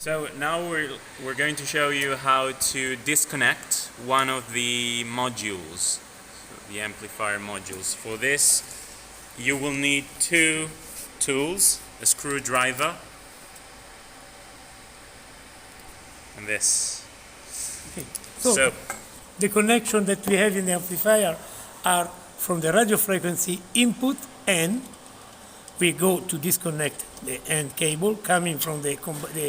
So now we're going to show you how to disconnect one of the modules, the amplifier modules. For this you will need two tools, a screwdriver and this. Okay. So the connection that we have in the amplifier are from the radio frequency input, and we go to disconnect the end cable coming from the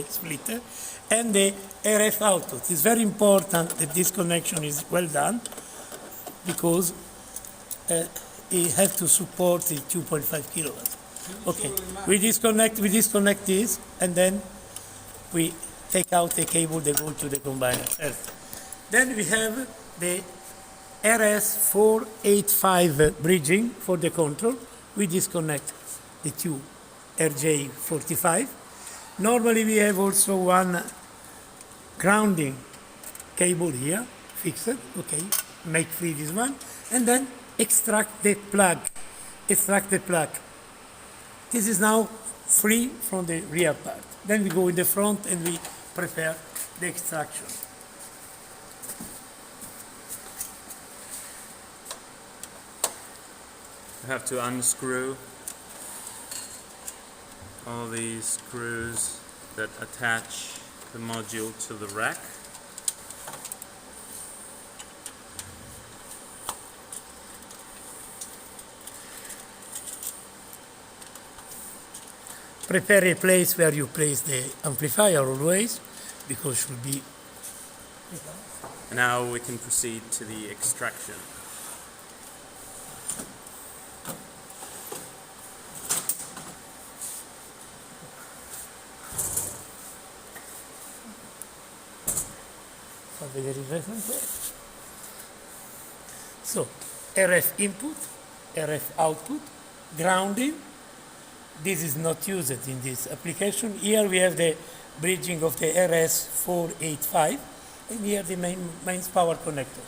splitter and the RF output. It's very important that this connection is well done because it has to support the 2.5 kilowatts. Okay, we disconnect this, and then we take out the cable that goes to the combiner first. Then we have the RS485 bridging for the control. We disconnect the two RJ45. Normally we have also one grounding cable here, fixed, okay, make free this one, and then extract the plug. This is now free from the rear part. Then we go in the front and we prepare the extraction. You have to unscrew all these screws that attach the module to the rack. Prepare a place where you place the amplifier always, because it should be. Now we can proceed to the extraction. So, RF input, RF output, grounding. This is not used in this application. Here we have the bridging of the RS485, and here the mains power connector.